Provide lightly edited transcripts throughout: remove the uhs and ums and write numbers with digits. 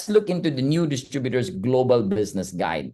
look into the new distributor's global business guide.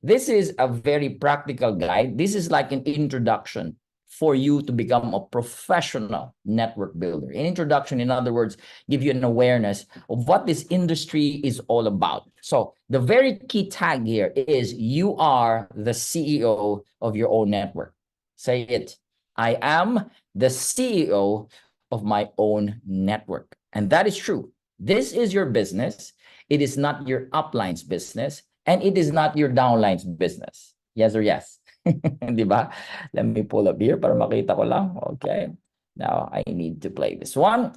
This is a very practical guide. This is like an introduction for you to become a professional network builder. An introduction, in other words, give you an awareness of what this industry is all about. So the very key tag here is you are the CEO of your own network. Say it. I am the CEO of my own network. And that is true. This is your business. It is not your upline's business, and it is not your downline's business. Yes or yes? Diba? Let me pull up here para makita ko lang. Okay. Now, I need to play this one.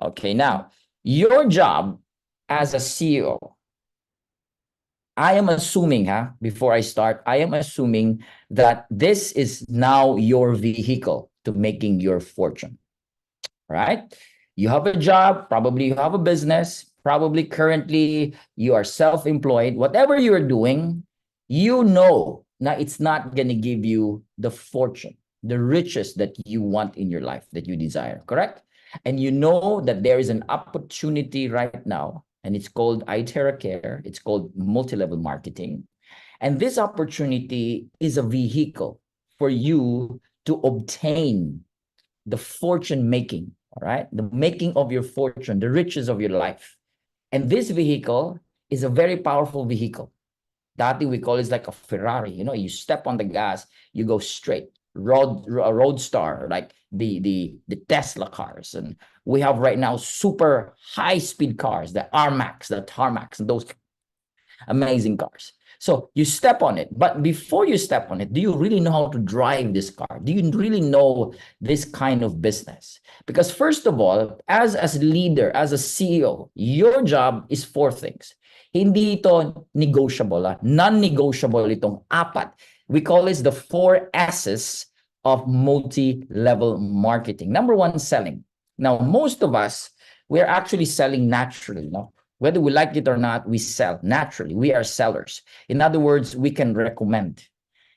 Okay, now, your job as a CEO, I am assuming, before I start, I am assuming that this is now your vehicle to making your fortune, right? You have a job, probably you have a business, probably currently you are self-employed. Whatever you're doing, you know now it's not going to give you the fortune, the riches that you want in your life, that you desire, correct? And you know that there is an opportunity right now, and it's called iTerra Care. It's called multi-level marketing. And this opportunity is a vehicle for you to obtain the fortune making, all right? The making of your fortune, the riches of your life. And this vehicle is a very powerful vehicle. That thing we call is like a Ferrari. You know, you step on the gas, you go straight. Roadstar, like the Tesla cars. And we have right now super high-speed cars, the R-Max, the Tarmax, and those amazing cars. So you step on it, but before you step on it, do you really know how to drive this car? Do you really know this kind of business? Because first of all, as a leader, as a CEO, your job is four things. Hindi ito negotiable, non-negotiable itong apat. We call this the 4 S's of multi-level marketing. Number one, selling. Now, most of us, we're actually selling naturally, no? Whether we like it or not, we sell naturally. We are sellers. In other words, we can recommend.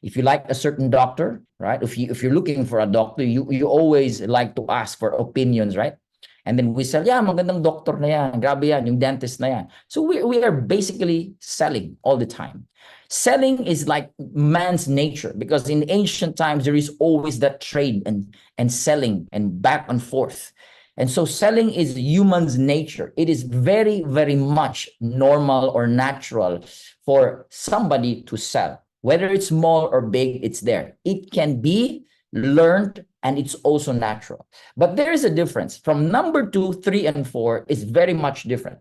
If you like a certain doctor, right? If you're looking for a doctor, you always like to ask for opinions, right? And then we sell, yeah, magandang doctor na yan, grabe yan, yung dentist na yan. So we are basically selling all the time. Selling is like man's nature, because in ancient times, there is always that trade and selling and back and forth. And so selling is human's nature. It is very, very much normal or natural for somebody to sell. Whether it's small or big, it's there. It can be learned, and it's also natural. But there is a difference. From number 2, 3, and 4 is very much different.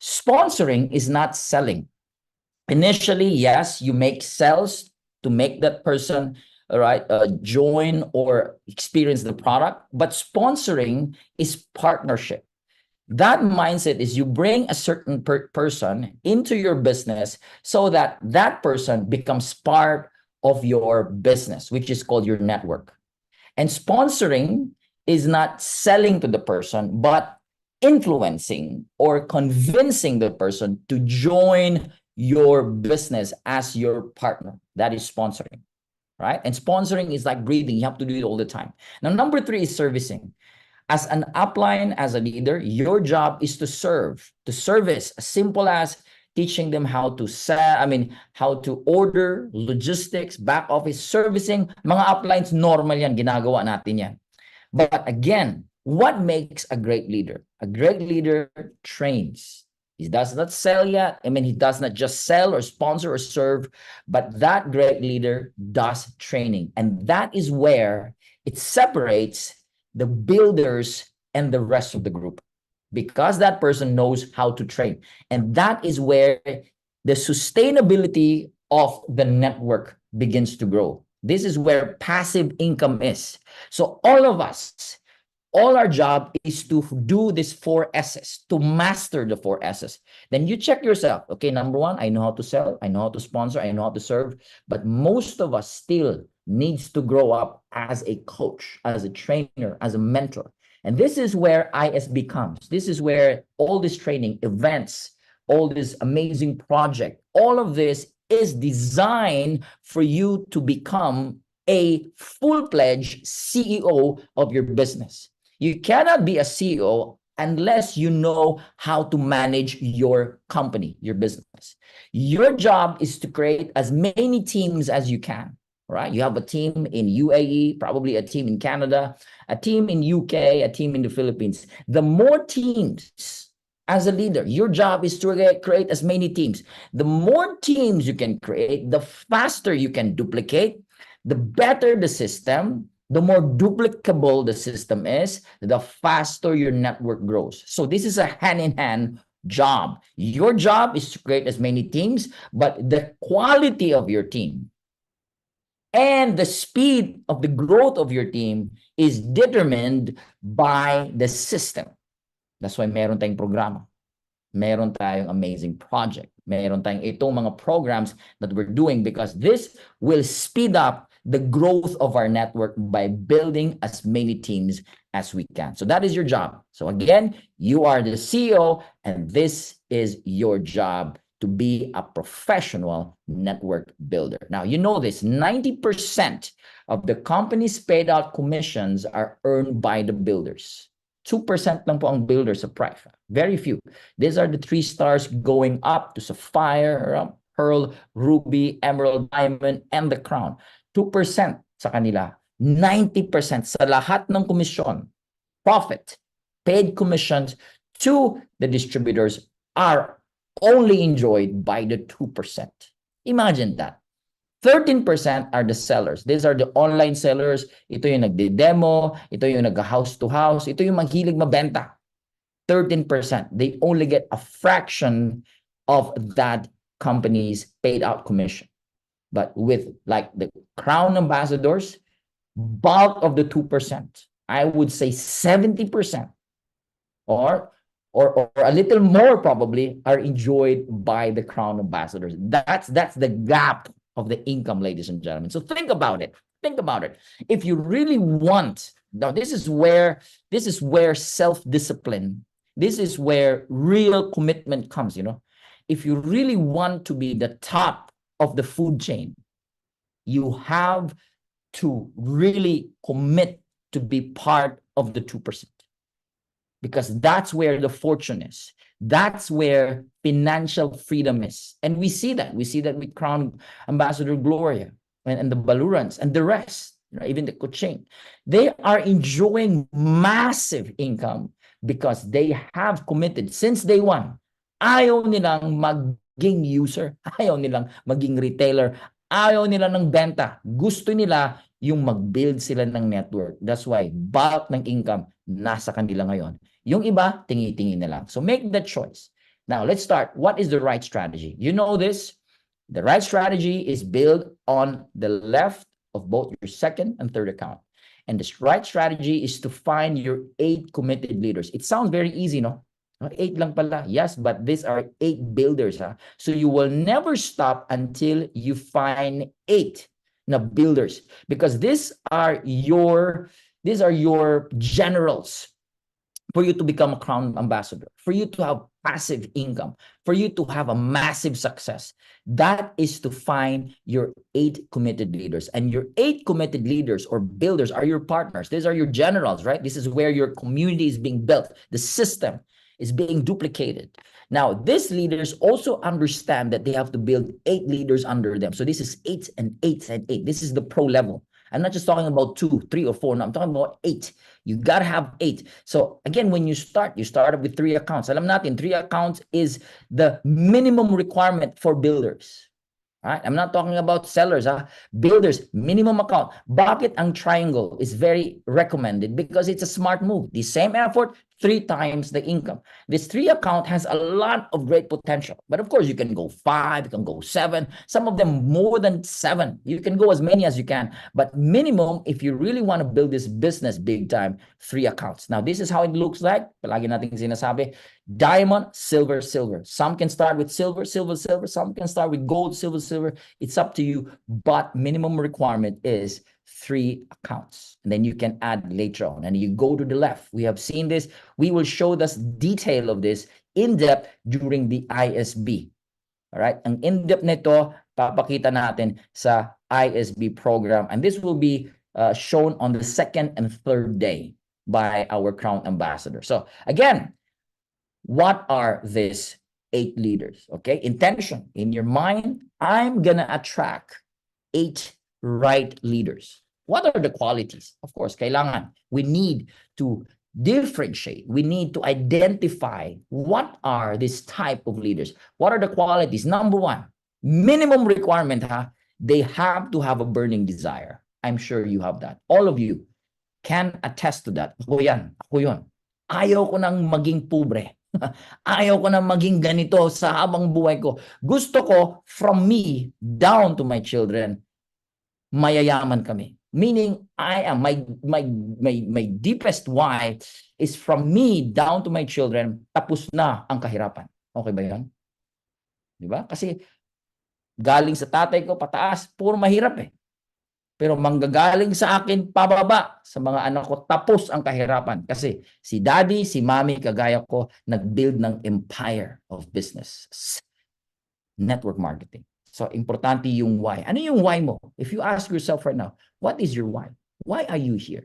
Sponsoring is not selling. Initially, yes, you make sales to make that person, all right, join or experience the product. But sponsoring is partnership. That mindset is you bring a certain person into your business so that that person becomes part of your business, which is called your network. And sponsoring is not selling to the person, but influencing or convincing the person to join your business as your partner. That is sponsoring, right? And sponsoring is like breathing. You have to do it all the time. Now, number 3 is servicing. As an upline, as a leader, your job is to serve, to service, as simple as teaching them how to sell, how to order, logistics, back office, servicing. Mga uplines, normal yan, ginagawa natin yan. But again, what makes a great leader? A great leader trains. He does not sell yet. He does not just sell or sponsor or serve, but that great leader does training. And that is where it separates the builders and the rest of the group, because that person knows how to train. And that is where the sustainability of the network begins to grow. This is where passive income is. So all of us, all our job is to do these 4 S's, to master the 4 S's. Then you check yourself. Okay, number 1, I know how to sell, I know how to sponsor, I know how to serve. But most of us still needs to grow up as a coach, as a trainer, as a mentor. And this is where ISB comes. This is where all this training, events, all this amazing project, all of this is designed for you to become a full-fledged CEO of your business. You cannot be a CEO unless you know how to manage your company, your business. Your job is to create as many teams as you can, right? You have a team in UAE, probably a team in Canada, a team in UK, a team in the Philippines. The more teams as a leader, your job is to create as many teams. The more teams you can create, the faster you can duplicate, the better the system, the more duplicable the system is, the faster your network grows. So this is a hand-in-hand job. Your job is to create as many teams, but the quality of your team and the speed of the growth of your team is determined by the system. That's why meron tayong programa. Meron tayong amazing project. Meron tayong itong mga programs that we're doing because this will speed up the growth of our network by building as many teams as we can. So that is your job. So again, you are the CEO and this is your job to be a professional network builder. Now, you know this, 90% of the company's paid out commissions are earned by the builders. 2% lang po ang builders sa price. Very few. These are the 3 stars going up to Sapphire, Pearl, Ruby, Emerald, Diamond, and the Crown. 2% sa kanila. 90% sa lahat ng komisyon, profit, paid commissions to the distributors are only enjoyed by the 2%. Imagine that. 13% are the sellers. These are the online sellers. Ito yung nagde-demo, ito yung nag-house to house, ito yung maghilig mabenta. 13%. They only get a fraction of that company's paid out commission. But with like the crown ambassadors, bulk of the 2%, I would say 70% or a little more probably are enjoyed by the crown ambassadors. That's the gap of the income, ladies and gentlemen. So think about it. Think about it. If you really want, now this is where self-discipline, this is where real commitment comes, you know. If you really want to be the top of the food chain, you have to really commit to be part of the 2%. Because that's where the fortune is. That's where financial freedom is. And we see that. We see that with Crown Ambassador Gloria and the Balurans and the rest, you know, even the Kuching. They are enjoying massive income because they have committed since day one. Ayaw nilang maging user. Ayaw nilang maging retailer. Ayaw nila ng benta. Gusto nila yung mag-build sila ng network. That's why bulk ng income nasa kanila ngayon. Yung iba, tingi-tingi na lang. So make that choice. Now, let's start. What is the right strategy? You know this. The right strategy is built on the left of both your second and third account. And the right strategy is to find your 8 committed leaders. It sounds very easy, no? 8 lang pala. Yes, but these are 8 builders. Ha? So you will never stop until you find 8 na builders. Because these are your generals for you to become a crown ambassador, for you to have passive income, for you to have a massive success. That is to find your 8 committed leaders. And your 8 committed leaders or builders are your partners. These are your generals, right? This is where your community is being built. The system is being duplicated. Now, these leaders also understand that they have to build 8 leaders under them. So this is 8 and 8 and 8. This is the pro level. I'm not just talking about 2, 3, or 4. No, I'm talking about 8. You got to have 8. So again, when you start with 3 accounts. Alam natin, 3 accounts is the minimum requirement for builders. Right? I'm not talking about sellers. Builders, minimum account. Bakit ang triangle is very recommended? Because it's a smart move. The same effort, 3 times the income. This 3 account has a lot of great potential. But of course, you can go 5, you can go 7. Some of them more than 7. You can go as many as you can. But minimum, if you really want to build this business big time, 3 accounts. Now, this is how it looks like. Palagi natin sinasabi. Diamond, silver, silver. Some can start with silver, silver, silver. Some can start with gold, silver, silver. It's up to you. But minimum requirement is 3 accounts. And then you can add later on. And you go to the left. We have seen this. We will show this detail of this in depth during the ISB. All right. Ang in-depth nito, papakita natin sa ISB program. And this will be shown on the 2nd and 3rd day. by our crown ambassador. So again, what are these 8 leaders? Okay, intention in your mind. I'm gonna attract 8 right leaders. What are the qualities? Of course, kailangan. We need to differentiate. We need to identify what are this type of leaders. What are the qualities? Number one, minimum requirement, they have to have a burning desire. I'm sure you have that. All of you can attest to that. Ako yan. Ako yun. Ayaw ko nang maging pobre. Ayaw ko nang maging ganito sa habang buhay ko. Gusto ko, from me down to my children, mayayaman kami. Meaning, I am, my deepest why is from me down to my children, tapos na ang kahirapan. Okay ba yan? Di ba? Kasi galing sa tatay ko pataas, puro mahirap eh. Pero manggagaling sa akin pababa sa mga anak ko, tapos ang kahirapan. Kasi si daddy, si mommy, kagaya ko, nag-build ng empire of business. Network marketing. So, importante yung why. Ano yung why mo? If you ask yourself right now, what is your why? Why are you here?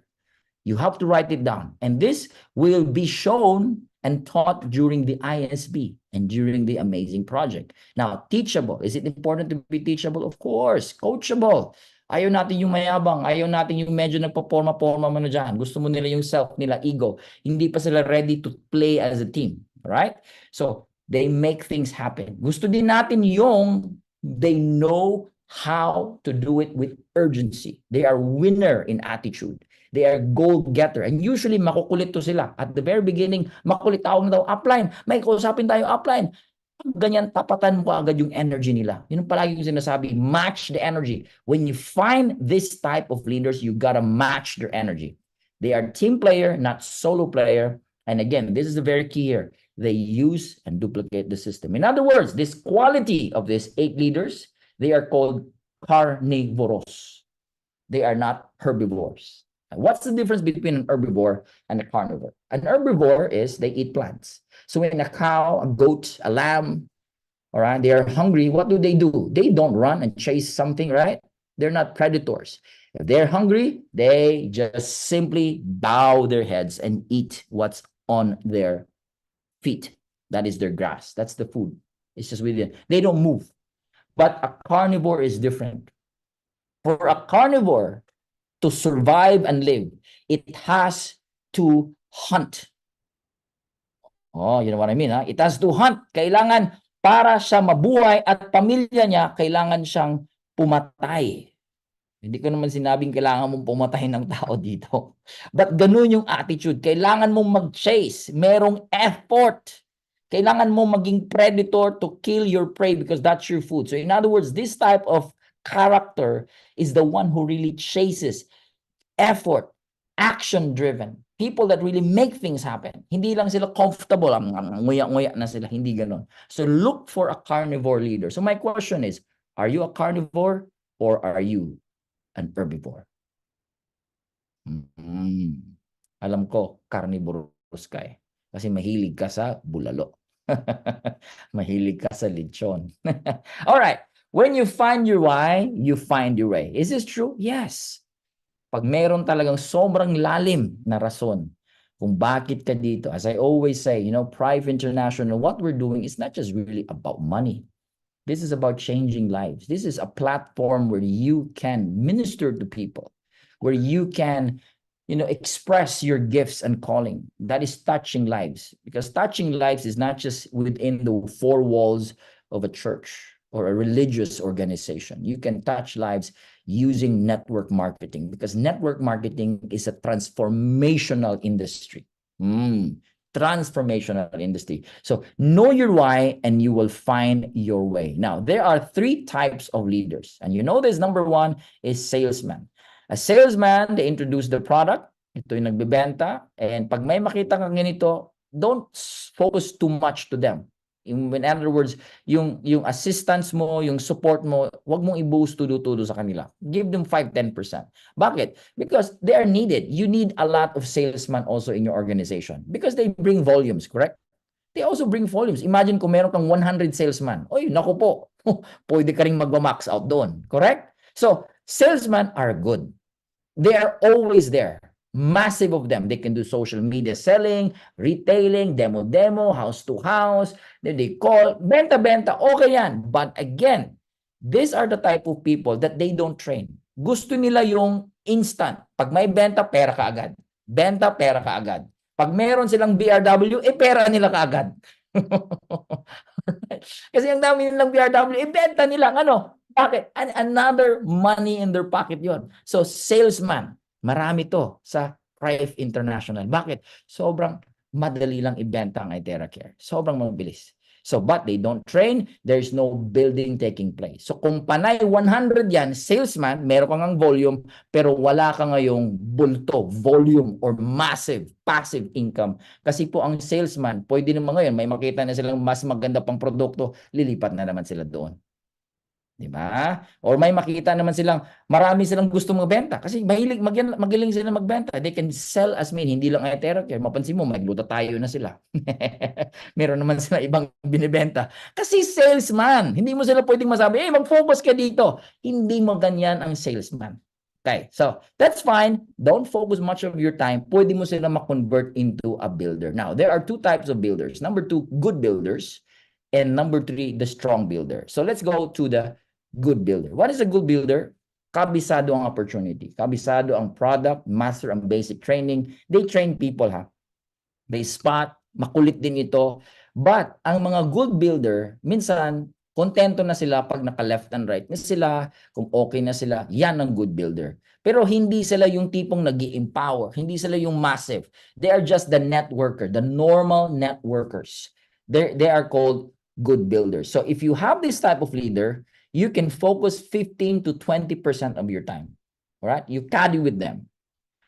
You have to write it down. And this will be shown and taught during the ISB and during the amazing project. Now, teachable. Is it important to be teachable? Of course. Coachable. Ayaw natin yung mayabang. Ayaw natin yung medyo nagpaporma-porma mo na dyan. Gusto mo nila yung self nila, ego. Hindi pa sila ready to play as a team. Right? So, they make things happen. Gusto din natin yung they know how to do it with urgency. They are winner in attitude. They are goal-getter. And usually, makukulit to sila. At the very beginning, makulit tawag na daw upline. May kausapin tayo upline. Ganyan, tapatan mo agad yung energy nila. Yun ang palagi yung sinasabi, match the energy. When you find this type of leaders, you gotta match their energy. They are team player, not solo player. And again, this is the very key here. They use and duplicate the system. In other words, this quality of these 8 leaders, they are called carnivorous. They are not herbivores. What's the difference between an herbivore and a carnivore? An herbivore is they eat plants. So when a cow, a goat, a lamb, all right, they are hungry, what do? They don't run and chase something, right? They're not predators. If they're hungry, they just simply bow their heads and eat what's on their feet. That is their grass. That's the food. It's just within. They don't move. But a carnivore is different. For a carnivore to survive and live, it has to hunt. Oh, you know what I mean, ha? It has to hunt. Kailangan para siya mabuhay at pamilya niya, kailangan siyang pumatay. Hindi ko naman sinabing kailangan mong pumatay ng tao dito. But ganun yung attitude. Kailangan mong mag-chase. Merong effort. Kailangan mong maging predator to kill your prey because that's your food. So in other words, this type of character is the one who really chases. Effort, action-driven. People that really make things happen. Hindi lang sila comfortable. Nguya-nguya na sila. Hindi ganon. So look for a carnivore leader. So my question is, are you a carnivore or are you an herbivore? Alam ko, carnivorous ka eh. Kasi mahilig ka sa bulalo. Mahilig ka sa lechon. All right. When you find your why, you find your way. Is this true? Yes. Pag meron talagang sobrang lalim na rason kung bakit ka dito, as I always say, you know, Prive International, what we're doing is not just really about money. This is about changing lives. This is a platform where you can minister to people, where you can, you know, express your gifts and calling. That is touching lives. Because touching lives is not just within the 4 walls of a church or a religious organization. You can touch lives using network marketing because network marketing is a transformational industry. Transformational industry. So know your why and you will find your way. Now, there are 3 types of leaders. And you know this, number 1 is salesman. A salesman, they introduce the product. Ito yung nagbebenta. And pag may makita kang ganito, don't focus too much to them. In other words, yung assistance mo, yung support mo, wag mong i-boost tudo-tudo sa kanila. Give them 5-10%. Bakit? Because they are needed. You need a lot of salesmen also in your organization because they bring volumes, correct? They also bring volumes. Imagine kung meron kang 100 salesman. Oy, naku po. Pwede ka ring mag-max out doon, correct? So, salesmen are good. They are always there. Massive of them. They can do social media selling, retailing, demo, house to house. Then they call, benta, okay yan. But again, these are the type of people that they don't train. Gusto nila yung instant. Pag may benta, pera ka agad. Benta, pera ka agad. Pag meron silang BRW, pera nila ka agad. Kasi ang dami nilang BRW, benta nila. Ano? Bakit? Another money in their pocket yon. So, salesman, marami to sa Thrive International. Bakit? Sobrang madali lang ibenta ang iTeracare. Sobrang mabilis. So, but they don't train, there's no building taking place. So, kung panay 100 yan, salesman, meron kang ang volume, pero wala ka ngayong bulto, volume, or massive, passive income. Kasi po ang salesman, pwede naman ngayon, may makita na silang mas maganda pang produkto, lilipat na naman sila doon. Di ba? Or may makita naman silang marami silang gusto magbenta kasi magaling sila magbenta. They can sell as many, hindi lang iTeracare. Mapansin mo, may tayo na sila. Meron naman sila ibang binibenta. Kasi salesman, hindi mo sila pwedeng masabi, mag-focus ka dito. Hindi mo ganyan ang salesman. Okay, so that's fine. Don't focus much of your time. Pwede mo sila ma-convert into a builder. Now, there are two types of builders. Number 2, good builders. And number 3, the strong builder. So let's go to the good builder. What is a good builder? Kabisado ang opportunity. Kabisado ang product, master ang basic training. They train people, ha? They spot, makulit din ito. But ang mga good builder, minsan, kontento na sila pag naka-left and right na sila, kung okay na sila, yan ang good builder. Pero hindi sila yung tipong nag-i-empower. Hindi sila yung massive. They are just the networker, the normal networkers. They are called good builders. So if you have this type of leader, you can focus 15 to 20% of your time. All right? You caddy with them.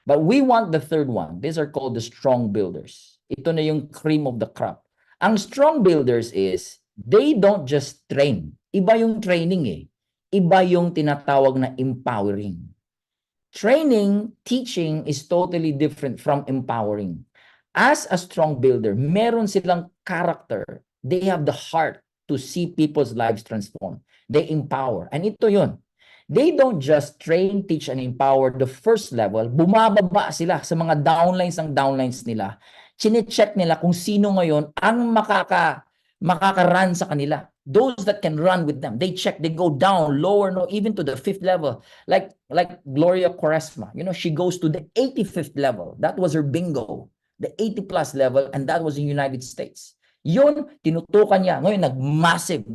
But we want the third one. These are called the strong builders. Ito na yung cream of the crop. Ang strong builders is, they don't just train. Iba yung training eh. Iba yung tinatawag na empowering. Training, teaching is totally different from empowering. As a strong builder, meron silang character. They have the heart to see people's lives transform. They empower. And ito yun. They don't just train, teach, and empower the first level. Bumababa sila sa mga downlines nila. Chine-check nila kung sino ngayon ang makaka-run sa kanila. Those that can run with them. They check, they go down, lower, no, even to the 5th level. Like Gloria Quaresma. You know, she goes to the 85th level. That was her bingo. The 80 plus level, and that was in the United States. Yun, tinutukan niya. Ngayon, nag-massive,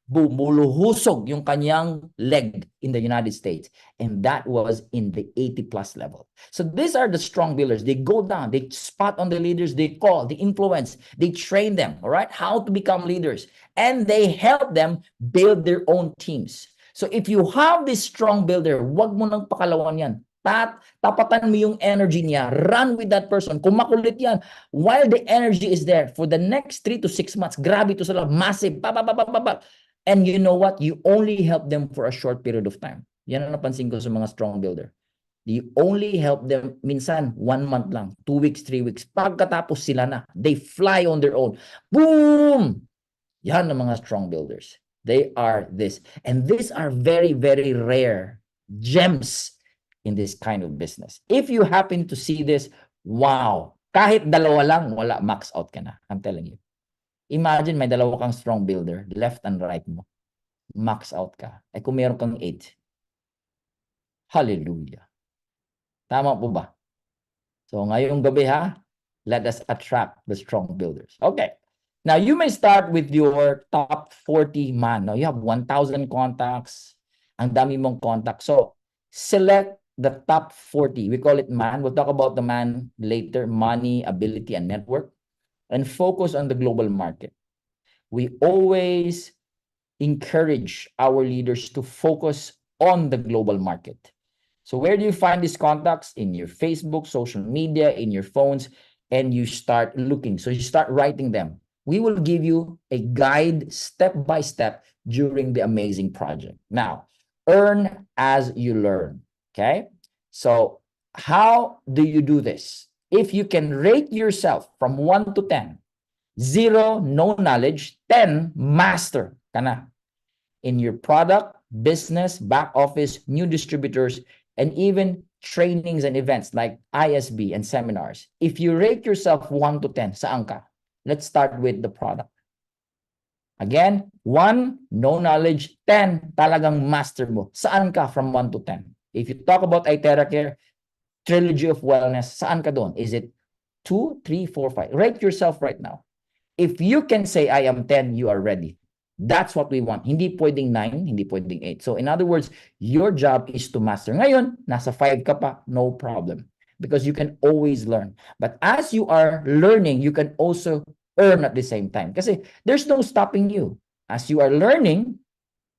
bumuhusog yung kanyang leg in the United States. And that was in the 80 plus level. So these are the strong builders. They go down, they spot on the leaders, they call, they influence, they train them, all right, how to become leaders. And they help them build their own teams. So if you have this strong builder, wag mo nang pakalawan yan. Tapatan mo yung energy niya. Run with that person. Kung makulit yan, while the energy is there, for the next 3 to 6 months, grabe to sila, massive, and you know what? You only help them for a short period of time. Yan ang napansin ko sa mga strong builder. You only help them, minsan, 1 month lang, 2 weeks, 3 weeks. Pagkatapos sila na, they fly on their own. Boom! Yan ang mga strong builders. They are this. And these are very, very rare gems in this kind of business. If you happen to see this, wow, kahit dalawa lang, wala, max out ka na. I'm telling you. Imagine may dalawa kang strong builder, left and right mo. Max out ka. Ay kung meron kang 8. Hallelujah. Tama po ba? So ngayong gabi ha, let us attract the strong builders. Okay. Now you may start with your top 40 man. Now you have 1,000 contacts. Ang dami mong contacts. So select the top 40. We call it man. We'll talk about the man later. Money, ability, and network. And focus on the global market. We always encourage our leaders to focus on the global market. So where do you find these contacts? In your Facebook, social media, in your phones, and you start looking. So you start writing them. We will give you a guide step by step during the amazing project. Now, earn as you learn. Okay? So how do you do this? If you can rate yourself from 1 to 10, 0, no knowledge, 10, master ka na in your product, business, back office, new distributors, and even trainings and events like ISB and seminars, if you rate yourself 1 to 10, saan ka? Let's start with the product. Again, 1, no knowledge. 10, talagang master mo. Saan ka from 1 to 10? If you talk about IteraCare, Trilogy of Wellness, saan ka doon? Is it 2, 3, 4, 5? Rate yourself right now. If you can say, I am 10, you are ready. That's what we want. Hindi pwedeng 9, hindi pwedeng 8. So in other words, your job is to master. Ngayon, nasa 5 ka pa, no problem. Because you can always learn. But as you are learning, you can also earn at the same time. Kasi there's no stopping you. As you are learning,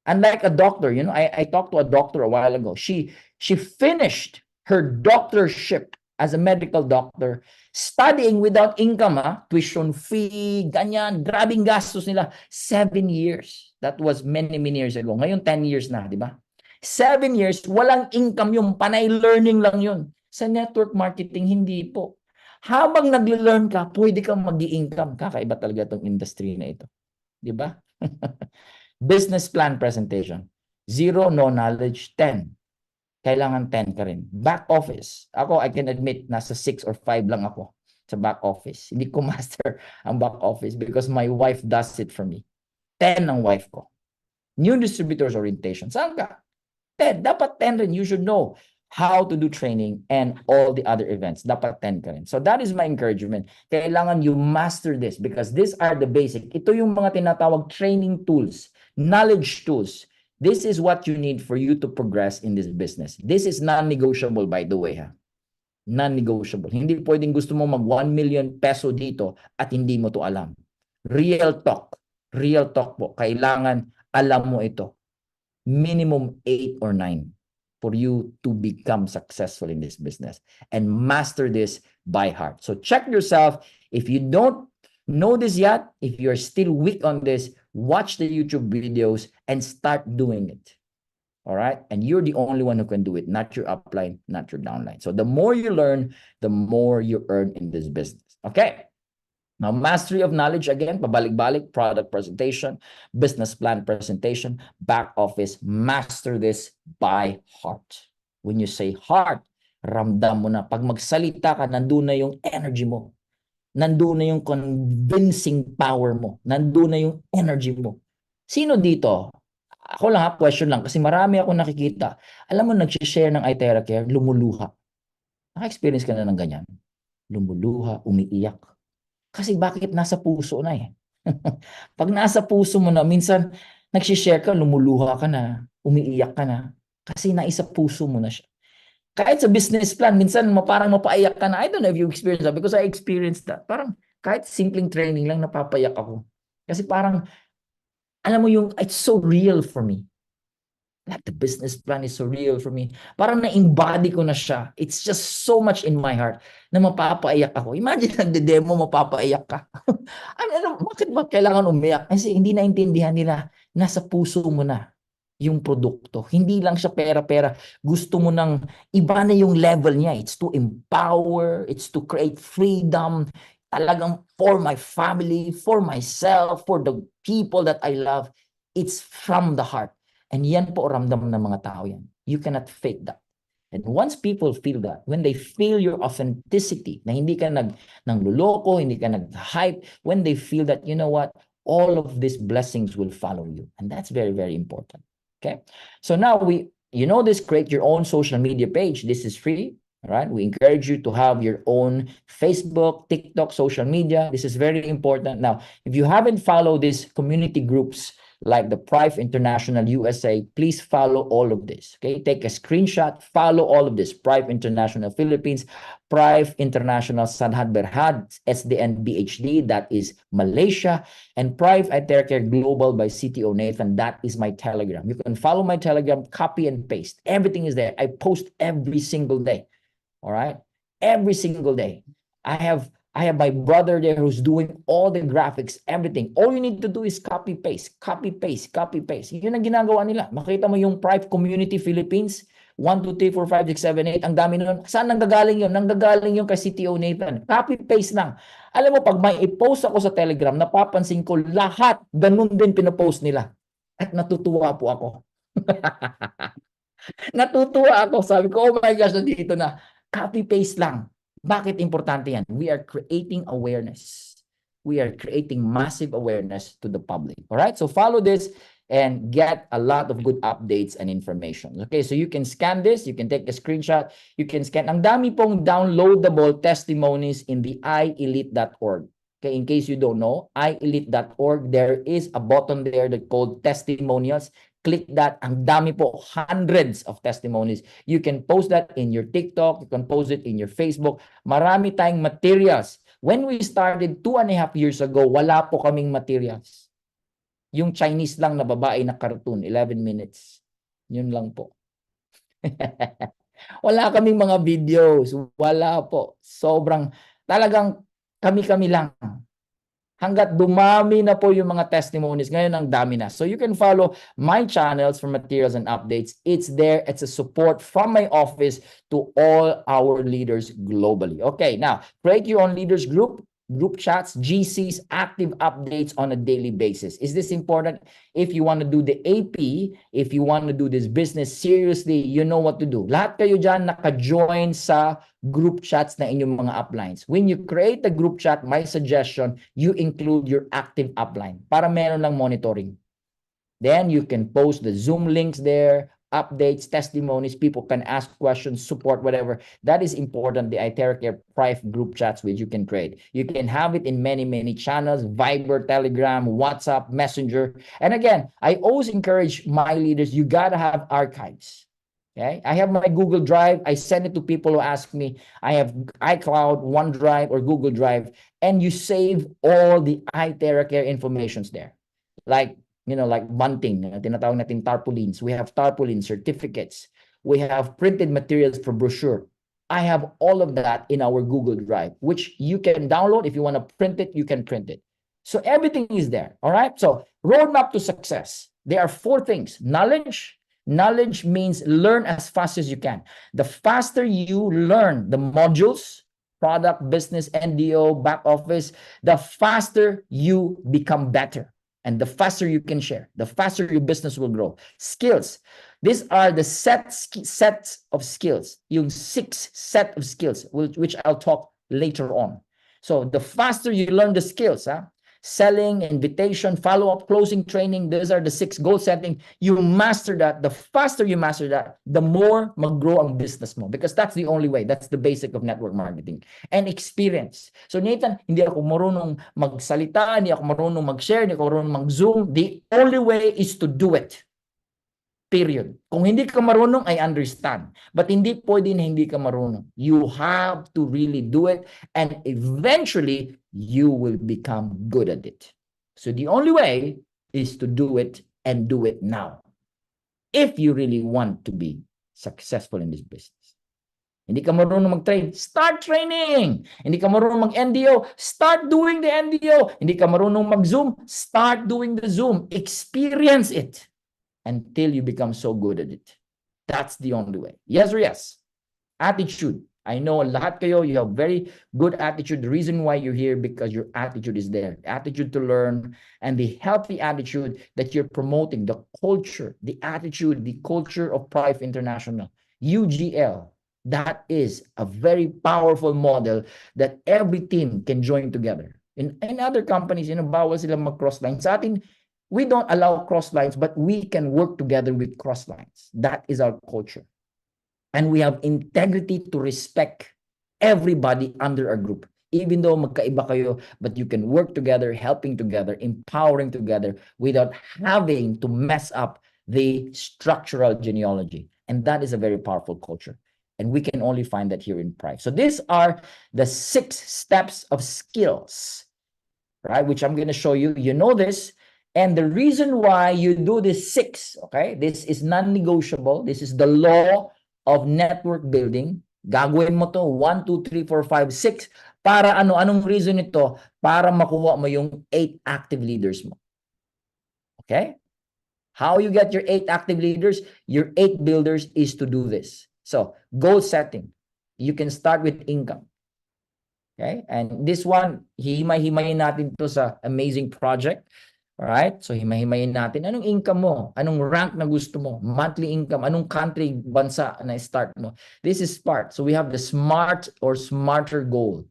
unlike a doctor, I talked to a doctor a while ago. She finished her doctorship as a medical doctor, studying without income, tuition fee, ganyan, grabing gastos nila. 7 years. That was many, many years ago. Ngayon, 10 years na, di ba? 7 years, walang income yung panay learning lang yun. Sa network marketing, hindi po. Habang nag-learn ka, pwede kang mag-i-income. Kakaiba talaga itong industry na ito. Di ba? Business plan presentation. 0, no knowledge. 10. Kailangan 10 ka rin. Back office. Ako, I can admit, nasa 6 or 5 lang ako sa back office. Hindi ko master ang back office because my wife does it for me. 10 ang wife ko. New distributors orientation. Saan ka? 10. Dapat 10 rin. You should know how to do training and all the other events. Dapat 10 ka rin. So that is my encouragement. Kailangan you master this because these are the basic. Ito yung mga tinatawag training tools, knowledge tools. This is what you need for you to progress in this business. This is non-negotiable, by the way. Non-negotiable. Hindi pwedeng gusto mo mag 1 million peso dito at hindi mo to alam. Real talk. Real talk po. Kailangan alam mo ito. Minimum 8 or 9 for you to become successful in this business and master this by heart. So check yourself. If you don't know this yet, if you're still weak on this, watch the YouTube videos and start doing it. All right? And you're the only one who can do it, not your upline, not your downline. So the more you learn, the more you earn in this business. Okay? Now, mastery of knowledge, again, pabalik-balik, product presentation, business plan presentation, back office, master this by heart. When you say heart, ramdam mo na. Pag magsalita ka, nandun na yung energy mo. Nandun na yung convincing power mo. Nandun na yung energy mo. Sino dito? Ako lang question lang, kasi marami ako nakikita. Alam mo, nag-share ng IteraCare, lumuluha. Naka-experience ka na ng ganyan? Lumuluha, umiiyak. Kasi bakit nasa puso na eh. Pag nasa puso mo na, minsan nag-share ka, lumuluha ka na, umiiyak ka na. Kasi naisa puso mo na siya. Kahit sa business plan, minsan parang mapaiyak ka na. I don't know if you experienced that because I experienced that. Parang kahit simpleng training lang, napapaiyak ako. Kasi parang, alam mo yung, it's so real for me. Like the business plan is so real for me. Parang na-embody ko na siya. It's just so much in my heart na mapapaiyak ako. Imagine nagde-demo, mapapaiyak ka. Bakit ba kailangan umiyak? Kasi hindi naintindihan nila, nasa puso mo na yung produkto. Hindi lang siya pera-pera. Gusto mo nang iba na yung level niya. It's to empower, it's to create freedom. Talagang for my family, for myself, for the people that I love. It's from the heart. And yan po ramdam ng mga tao yan. You cannot fake that. And once people feel that, when they feel your authenticity, na hindi ka nangluloko, hindi ka nag-hype, when they feel that, you know what, all of these blessings will follow you. And that's very, very important. Okay? So now this, create your own social media page. This is free. All right? We encourage you to have your own Facebook, TikTok, social media. This is very important. Now, if you haven't followed these community groups, like the Prive International USA, please follow all of this. Okay, take a screenshot, follow all of this. Prive International Philippines, Prive International Sanhad Berhad, SDN BHD, that is Malaysia, and Prive IteraCare Global by CTO Nathan, that is my Telegram. You can follow my Telegram, copy and paste. Everything is there. I post every single day. All right, every single day. I have my brother there who's doing all the graphics, everything. All you need to do is copy, paste, copy, paste, copy, paste. Yun ang ginagawa nila. Makita mo yung Prive Community Philippines, 1, 2, 3, 4, 5, 6, 7, 8. Ang dami nun. Saan nanggagaling yun? Nanggagaling yun kay CTO Nathan. Copy, paste lang. Alam mo, pag may i-post ako sa Telegram, napapansin ko lahat, ganun din pinopost nila. At natutuwa po ako. Natutuwa ako. Sabi ko, oh my gosh, nandito na. Copy-paste lang. Bakit importante yan? We are creating awareness. We are creating massive awareness to the public. All right? So follow this and get a lot of good updates and information. Okay, so you can scan this. You can take a screenshot. You can scan. Ang dami pong downloadable testimonies in the ielite.org. Okay, in case you don't know, ielite.org, there is a button there that called testimonials. Click that. Ang dami po, hundreds of testimonies. You can post that in your TikTok. You can post it in your Facebook. Marami tayong materials. When we started 2.5 years ago, wala po kaming materials. Yung Chinese lang na babae na cartoon, 11 minutes. Yun lang po. Wala kaming mga videos. Wala po. Sobrang, talagang kami-kami lang. Hanggat dumami na po yung mga testimonies, ngayon ang dami na. So you can follow my channels for materials and updates. It's there. It's a support from my office to all our leaders globally. Okay, now, create your own leaders group chats, GCs, active updates on a daily basis. Is this important? If you want to do the AP, if you want to do this business seriously, you know what to do. Lahat kayo dyan naka-join sa group chats na inyong mga uplines. When you create a group chat, my suggestion, you include your active upline para meron lang monitoring. Then you can post the Zoom links there, updates, testimonies, people can ask questions, support, whatever. That is important, the iTerracare private group chats which you can create. You can have it in many, many channels, Viber, Telegram, WhatsApp, Messenger. And again, I always encourage my leaders, you gotta have archives. Okay, I have my Google Drive. I send it to people who ask me. I have iCloud, OneDrive, or Google Drive, and you save all the iTerracare informations there. Like, you know, like bunting, tinatawag natin tarpaulins. We have tarpaulin certificates. We have printed materials for brochure. I have all of that in our Google Drive, which you can download. If you want to print it, you can print it. So everything is there. All right. So roadmap to success. There are 4 things. Knowledge. Knowledge means learn as fast as you can. The faster you learn the modules, product, business, NDO, back office, the faster you become better. And the faster you can share, the faster your business will grow. Skills. These are the sets of skills. Yung 6 set of skills, which I'll talk later on. So the faster you learn the skills, selling, invitation, follow-up, closing, training, these are the 6 goal setting. You master that. The faster you master that, the more mag-grow ang business mo. Because that's the only way. That's the basic of network marketing. And experience. So Nathan, hindi ako marunong magsalita, hindi ako marunong mag-share, hindi ako marunong mag-zoom. The only way is to do it. Period. Kung hindi ka marunong, I understand. But hindi pwede na hindi ka marunong. You have to really do it, and eventually, you will become good at it. So the only way is to do it, and do it now. If you really want to be successful in this business. Hindi ka marunong mag-train, start training. Hindi ka marunong mag-NDO, start doing the NDO. Hindi ka marunong mag-Zoom, start doing the Zoom. Experience it until you become so good at it. That's the only way. Yes or yes? Attitude. I know lahat kayo, you have very good attitude. The reason why you're here, because your attitude is there. Attitude to learn, and the healthy attitude that you're promoting, the culture, the attitude, the culture of Prive International, UGL. That is a very powerful model that every team can join together. In other companies, bawal sila mag-cross-line. Sa atin, we don't allow cross lines, but we can work together with cross lines. That is our culture. And we have integrity to respect everybody under our group. Even though magkaiba kayo, but you can work together, helping together, empowering together without having to mess up the structural genealogy. And that is a very powerful culture. And we can only find that here in Prive. So these are the 6 steps of skills, right? Which I'm going to show you. You know this. And the reason why you do this 6, okay? This is non-negotiable. This is the law of network building. Gagawin mo to 1, 2, 3, 4, 5, 6. Para ano? Anong reason ito? Para makuha mo yung 8 active leaders mo. Okay? How you get your 8 active leaders? Your 8 builders is to do this. So, goal setting. You can start with income. Okay? And this one, hihimay-himayin natin to sa amazing project. Alright? So, himay-himayin natin. Anong income mo? Anong rank na gusto mo? Monthly income? Anong country, bansa na start mo? This is SMART. So, we have the SMART or SMARTer goal.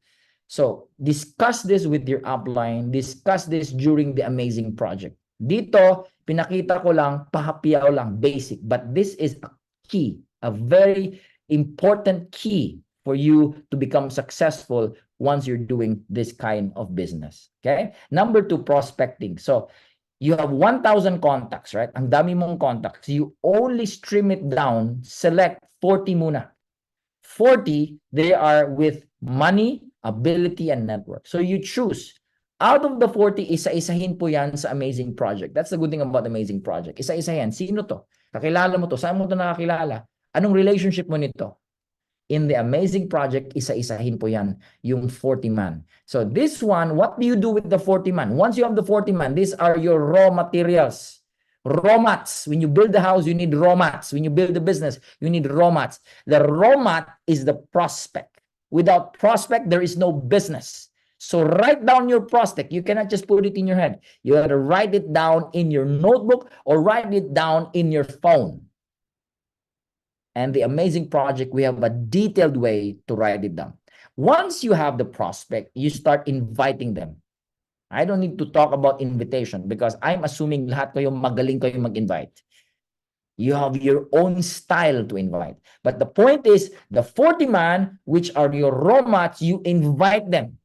So, discuss this with your upline. Discuss this during the amazing project. Dito, pinakita ko lang, pahapiyaw lang, basic. But this is a key, a very important key for you to become successful once you're doing this kind of business. Okay? Number 2, prospecting. So, you have 1,000 contacts, right? Ang dami mong contacts. You only stream it down, select 40 muna. 40, they are with money, ability, and network. So you choose. Out of the 40, isa-isahin po yan sa amazing project. That's the good thing about amazing project. Isa-isa yan. Sino to? Kakilala mo to? Saan mo to nakakilala? Anong relationship mo nito? In the amazing project, isa-isahin po yan, yung 40-man. So this one, what do you do with the 40-man? Once you have the 40-man, these are your raw materials. Raw mats. When you build the house, you need raw mats. When you build the business, you need raw mats. The raw mat is the prospect. Without prospect, there is no business. So write down your prospect. You cannot just put it in your head. You have to write it down in your notebook or write it down in your phone. And the amazing project, we have a detailed way to write it down. Once you have the prospect, you start inviting them. I don't need to talk about invitation because I'm assuming lahat kayo magaling kayo mag-invite. You have your own style to invite. But the point is, the 40-man, which are your raw mats, you invite them.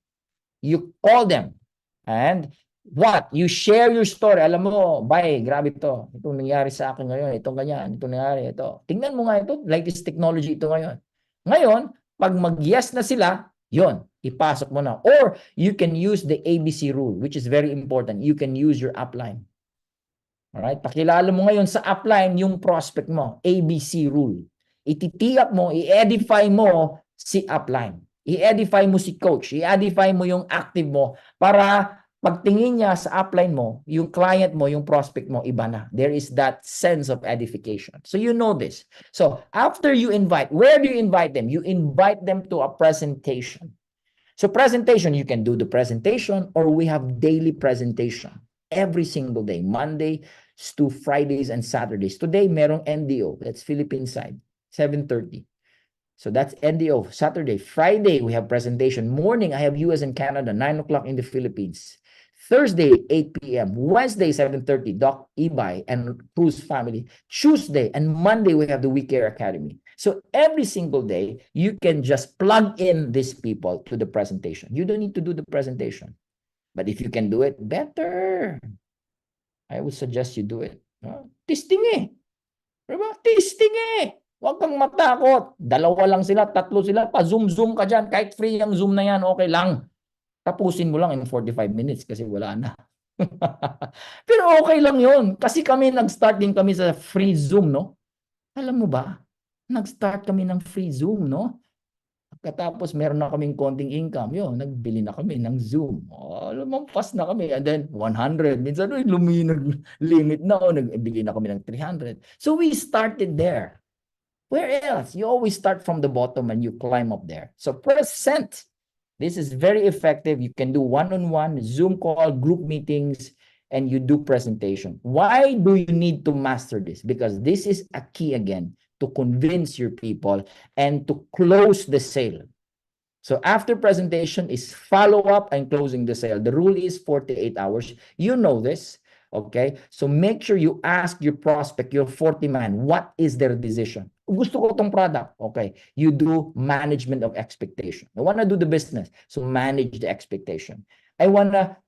You call them. And what? You share your story. Alam mo, bye, grabe ito. Itong nangyari sa akin ngayon. Itong ganyan. Itong nangyari. Ito. Tingnan mo nga ito. Latest technology ito ngayon. Ngayon, pag mag-yes na sila, yon, ipasok mo na. Or you can use the ABC rule, which is very important. You can use your upline. Alright? Pakilala mo ngayon sa upline yung prospect mo. ABC rule. Ititiyak mo, i-edify mo si upline. I-edify mo si coach. I-edify mo yung active mo para pagtingin niya sa upline mo, yung client mo, yung prospect mo, iba na. There is that sense of edification. So you know this. So after you invite, where do you invite them? You invite them to a presentation. So presentation, you can do the presentation or we have daily presentation. Every single day, Monday to Fridays and Saturdays. Today, merong NDO. That's Philippine side, 7:30. So that's NDO. Saturday. Friday, we have presentation. Morning, I have US and Canada, 9 o'clock in the Philippines. Thursday, 8 p.m. Wednesday, 7:30, Doc Ibay and Cruz family. Tuesday and Monday, we have the We Care Academy. So every single day, you can just plug in these people to the presentation. You don't need to do the presentation. But if you can do it, better. I would suggest you do it. Testing eh. Diba? Testing eh. Huwag kang matakot. 2 lang sila, 3 sila. Pa-zoom ka dyan. Kahit free yung zoom na yan, okay lang. Tapusin mo lang in 45 minutes kasi wala na. Pero okay lang yun. Kasi kami, nag-start din kami sa free zoom, no? Alam mo ba? Nag-start kami ng free zoom, no? Katapos meron na kaming konting income, yun, nagbili na kami ng Zoom. Lumampas na kami. And then 100. Minsan, limit na o nagbigay na kami ng 300. So we started there. Where else? You always start from the bottom and you climb up there. So present. This is very effective. You can do one-on-one, Zoom call, group meetings, and you do presentation. Why do you need to master this? Because this is a key again to convince your people and to close the sale. So after presentation is follow up and closing the sale. The rule is 48 hours. You know this, okay? So make sure you ask your prospect, your 40-man, what is their decision? Gusto ko itong product. Okay, you do management of expectation. I want to do the business, so manage the expectation. I wanna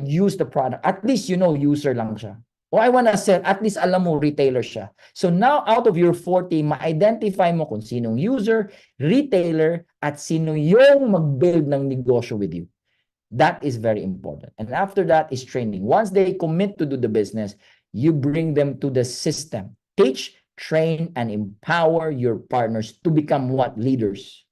use the product. At least you know user lang siya. O I wanna sell, at least alam mo retailer siya. So now out of your 40, ma-identify mo kung sinong user, retailer, at sino yung mag-build ng negosyo with you. That is very important. And after that is training. Once they commit to do the business, you bring them to the system. Teach, train, and empower your partners to become what? Leaders.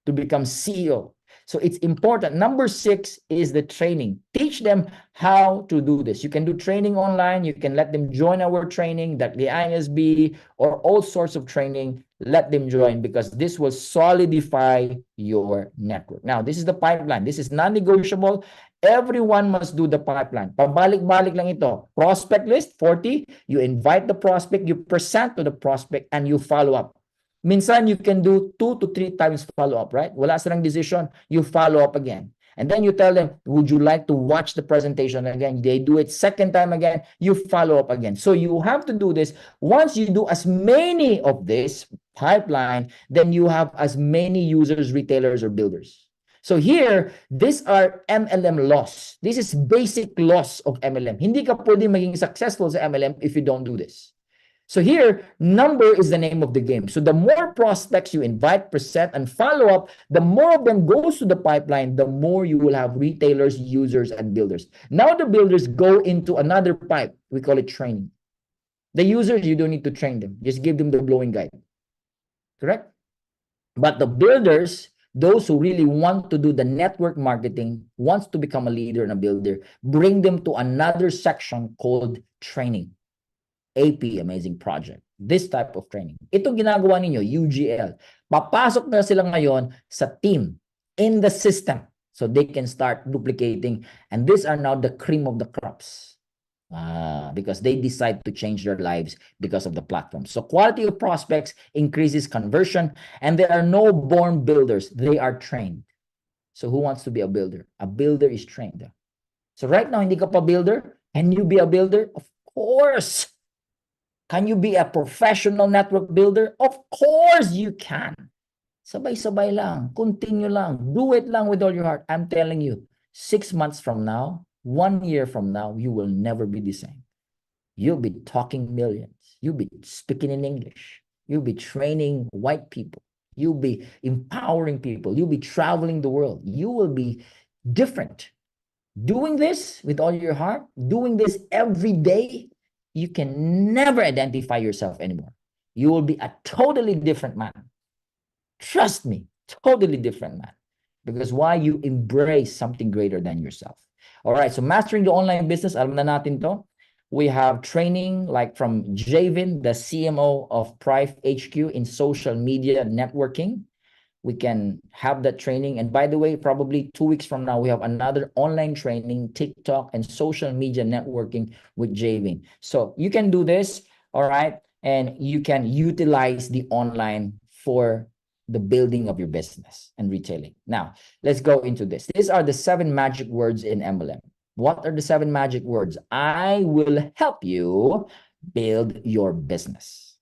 To become CEO. So it's important. Number 6 is the training. Teach them how to do this. You can do training online. You can let them join our training, that the ISB or all sorts of training. Let them join because this will solidify your network. Now, this is the pipeline. This is non-negotiable. Everyone must do the pipeline. Pabalik-balik lang ito. Prospect list, 40. You invite the prospect, you present to the prospect, and you follow up. Minsan, you can do 2 to 3 times follow-up, right? Wala silang decision, you follow up again. And then you tell them, would you like to watch the presentation again? They do it second time again, you follow up again. So you have to do this. Once you do as many of this pipeline, then you have as many users, retailers, or builders. So here, these are MLM laws. This is basic laws of MLM. Hindi ka pwede maging successful sa MLM if you don't do this. So here, number is the name of the game. So the more prospects you invite, present, and follow up, the more of them goes to the pipeline, the more you will have retailers, users, and builders. Now the builders go into another pipe. We call it training. The users, you don't need to train them. Just give them the blowing guide. Correct? But the builders, those who really want to do the network marketing, wants to become a leader and a builder, bring them to another section called training. AP, Amazing Project. This type of training. Ito ginagawa ninyo, UGL. Papasok na sila ngayon sa team, in the system, so they can start duplicating. And these are now the cream of the crops. Because they decide to change their lives because of the platform. So quality of prospects increases conversion, and there are no born builders. They are trained. So who wants to be a builder? A builder is trained. So right now, hindi ka pa builder. Can you be a builder? Of course. Can you be a professional network builder? Of course you can. Sabay-sabay lang. Continue lang. Do it lang with all your heart. I'm telling you, 6 months from now, 1 year from now, you will never be the same. You'll be talking millions. You'll be speaking in English. You'll be training white people. You'll be empowering people. You'll be traveling the world. You will be different. Doing this with all your heart, doing this every day, you can never identify yourself anymore. You will be a totally different man. Trust me, totally different man. Because why? You embrace something greater than yourself. All right, so mastering the online business, alam na natin to. We have training like from Javin, the CMO of Prive HQ in social media networking. We can have that training. And by the way, probably 2 weeks from now, we have another online training, TikTok and social media networking with Javin. So you can do this, all right? And you can utilize the online for the building of your business and retailing. Now, let's go into this. These are the 7 magic words in MLM. What are the 7 magic words? I will help you build your business.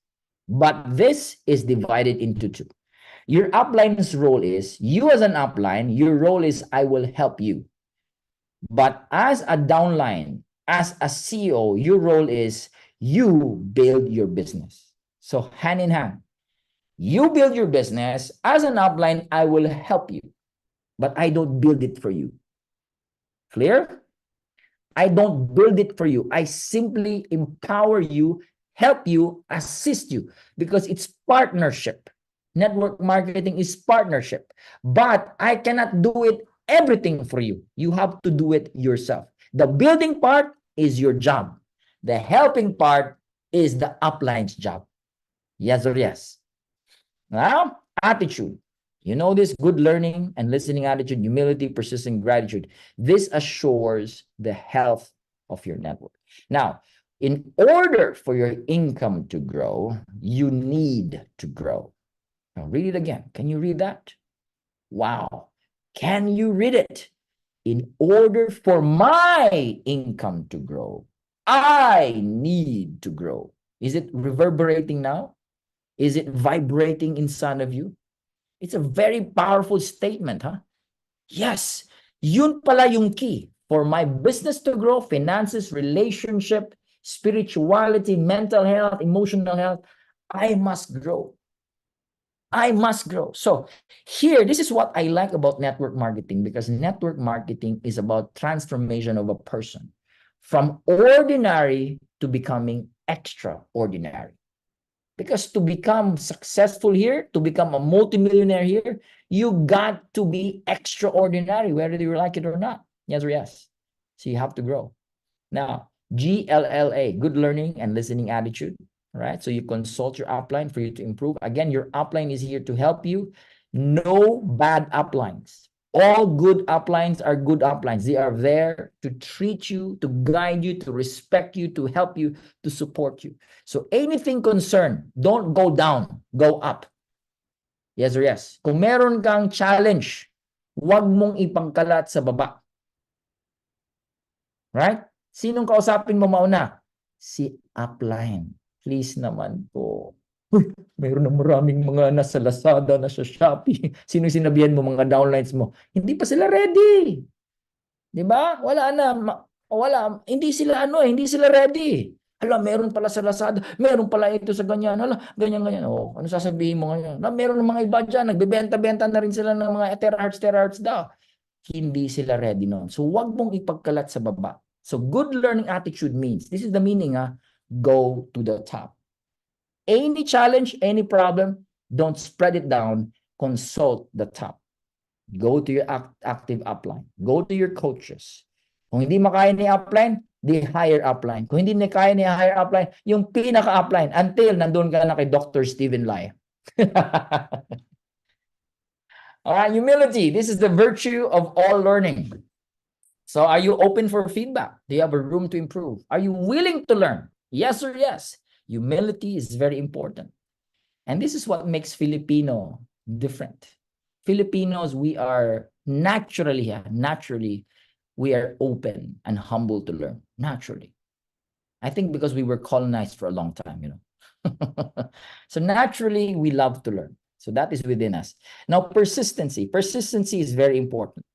But this is divided into 2. Your upline's role is, you as an upline, your role is, I will help you. But as a downline, as a CEO, your role is, you build your business. So hand in hand, you build your business. As an upline, I will help you, but I don't build it for you. Clear? I don't build it for you. I simply empower you, help you, assist you, because it's partnership. Network marketing is partnership, but I cannot do it everything for you. You have to do it yourself. The building part is your job. The helping part is the upline's job. Yes or yes? Now, attitude. You know this, good learning and listening attitude, humility, persistent gratitude. This assures the health of your network. Now, in order for your income to grow, you need to grow. Now, read it again. Can you read that? Wow. Can you read it? In order for my income to grow, I need to grow. Is it reverberating now? Is it vibrating inside of you? It's a very powerful statement, huh? Yes, yun pala yung key. For my business to grow, finances, relationship, spirituality, mental health, emotional health, I must grow. I must grow. So here, this is what I like about network marketing, because network marketing is about transformation of a person from ordinary to becoming extraordinary. Because to become successful here, to become a multimillionaire here, you got to be extraordinary, whether you like it or not. Yes or yes? So you have to grow. Now, GLLA, good learning and listening attitude. Right? So you consult your upline for you to improve. Again, your upline is here to help you. No bad uplines. All good uplines are good uplines. They are there to treat you, to guide you, to respect you, to help you, to support you. So anything concerned, don't go down, go up. Yes or yes? Kung meron kang challenge, huwag mong ipangkalat sa baba. Right? Sinong kausapin mo mauna? Si upline. Please naman po. Uy, mayroon na maraming mga nasa Lazada, nasa Shopee. Sino sinabihan mo mga downlines mo? Hindi pa sila ready. 'Di ba? Wala na. Wala. Hindi sila hindi sila ready. Hala, meron pala sa Lazada, meron pala ito sa ganyan. Hala, ganyan-ganyan. Oh, ano sasabihin mo ngayon? Na meron ng mga iba dyan, nagbebenta-benta na rin sila ng mga terahertz daw. Hindi sila ready noon. So, wag mong ipagkalat sa baba. So, good learning attitude means, this is the meaning, go to the top. Any challenge, any problem, don't spread it down. Consult the top. Go to your active upline. Go to your coaches. Kung hindi makaya ni upline, di higher upline. Kung hindi ni kaya ni higher upline, yung pinaka-upline until nandun ka na kay Dr. Stephen Lai. All right, humility. This is the virtue of all learning. So are you open for feedback? Do you have a room to improve? Are you willing to learn? Yes or yes? Humility is very important. And this is what makes Filipino different. Filipinos, we are naturally, we are open and humble to learn, naturally. I think because we were colonized for a long time, So naturally, we love to learn. So that is within us. Now, persistency. Persistency is very important.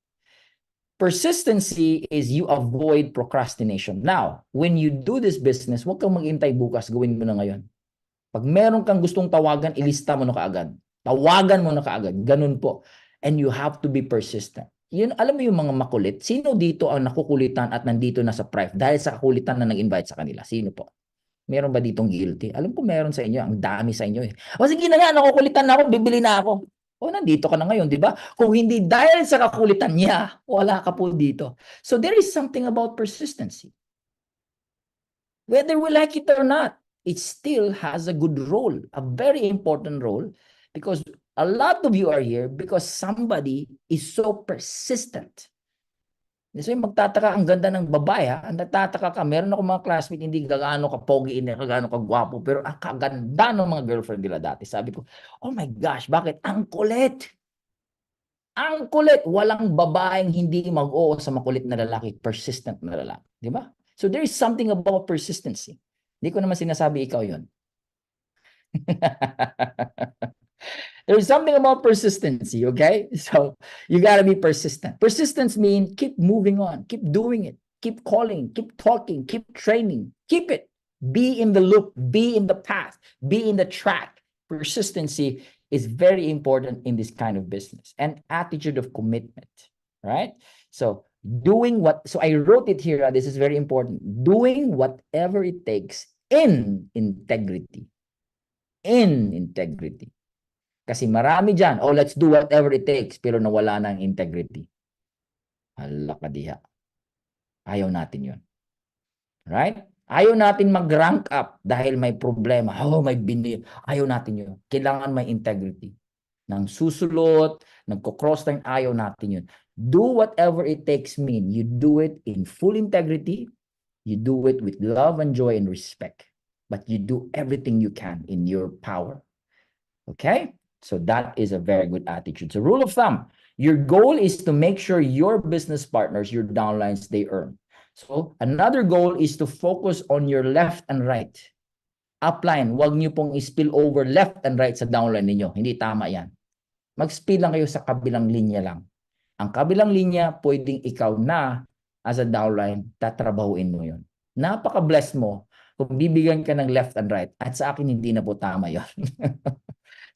Persistency is you avoid procrastination. Now, when you do this business, huwag kang mag-intay bukas, gawin mo na ngayon. Pag meron kang gustong tawagan, ilista mo na kaagad. Tawagan mo na kaagad. Ganun po. And you have to be persistent. Yun, alam mo yung mga makulit? Sino dito ang nakukulitan at nandito na sa Prive dahil sa kakulitan na nag-invite sa kanila? Sino po? Meron ba ditong guilty? Alam ko meron sa inyo. Ang dami sa inyo eh. O sige na nga, nakukulitan na ako, bibili na ako. O nandito ka na ngayon, di ba? Kung hindi dahil sa kakulitan niya, wala ka po dito. So there is something about persistency. Whether we like it or not, it still has a good role, a very important role, because a lot of you are here because somebody is so persistent. So magtataka, ang ganda ng babae, ang nagtataka ka, meron ako mga classmate, hindi gaano ka pogi, hindi gaano ka gwapo, pero ang kaganda ng mga girlfriend nila dati. Sabi ko, oh my gosh, bakit? Ang kulit! Ang kulit! Walang babaeng hindi mag-oo sa makulit na lalaki, persistent na lalaki. Di ba? So there is something about persistency. Hindi ko naman sinasabi ikaw yun. There's something about persistency, okay? So you got to be persistent. Persistence means keep moving on, keep doing it, keep calling, keep talking, keep training, keep it. Be in the loop, be in the path, be in the track. Persistency is very important in this kind of business. And attitude of commitment, right? So so I wrote it here, this is very important. Doing whatever it takes in integrity. In integrity. Kasi marami dyan, let's do whatever it takes, pero nawala na ang integrity. Hala ka diha. Ayaw natin yun. Right? Ayaw natin mag-rank up dahil may problema. Ayaw natin yun. Kailangan may integrity. Nang susulot, nagko-cross line, ayaw natin yun. Do whatever it takes mean. You do it in full integrity. You do it with love and joy and respect. But you do everything you can in your power. Okay? So that is a very good attitude. So rule of thumb, your goal is to make sure your business partners, your downlines, they earn. So another goal is to focus on your left and right. Upline, wag niyo pong i-spill over left and right sa downline ninyo. Hindi tama yan. Mag-spill lang kayo sa kabilang linya lang. Ang kabilang linya, pwedeng ikaw na as a downline, tatrabahuin mo yun. Napaka-bless mo kung bibigyan ka ng left and right. At sa akin, hindi na po tama yun.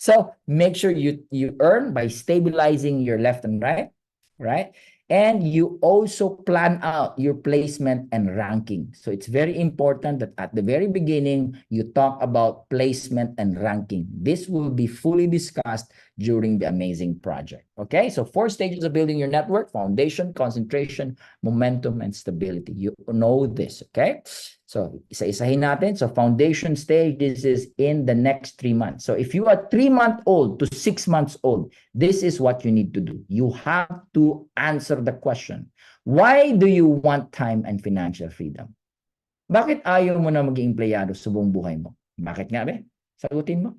So make sure you earn by stabilizing your left and right? And you also plan out your placement and ranking. So it's very important that at the very beginning, you talk about placement and ranking. This will be fully discussed during the amazing project. Okay, so 4 stages of building your network: foundation, concentration, momentum, and stability. You know this, okay? So, isa-isahin natin. So, foundation stage, this is in the next 3 months. So, if you are 3-month-old to 6 months old, this is what you need to do. You have to answer the question, why do you want time and financial freedom? Bakit ayaw mo na maging empleyado sa buong buhay mo? Bakit nga ba? Sagutin mo.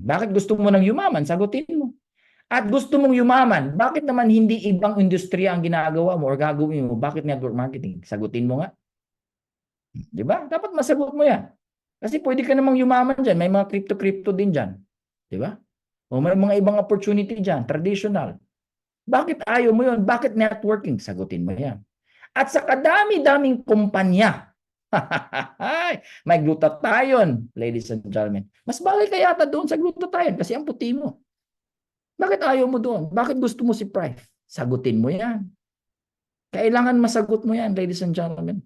Bakit gusto mo nang yumaman? Sagutin mo. At gusto mong yumaman, bakit naman hindi ibang industriya ang ginagawa mo or gagawin mo? Bakit network marketing? Sagutin mo nga. Di ba? Dapat masagot mo yan. Kasi pwede ka namang yumaman dyan. May mga crypto-crypto din dyan. Di ba? O may mga ibang opportunity dyan, traditional. Bakit ayaw mo yun? Bakit networking? Sagutin mo yan. At sa kadami-daming kumpanya, may glutathione, ladies and gentlemen. Mas bagay ka yata doon sa glutathione kasi ang puti mo. Bakit ayaw mo doon? Bakit gusto mo si Price? Sagutin mo yan. Kailangan masagot mo yan, ladies and gentlemen.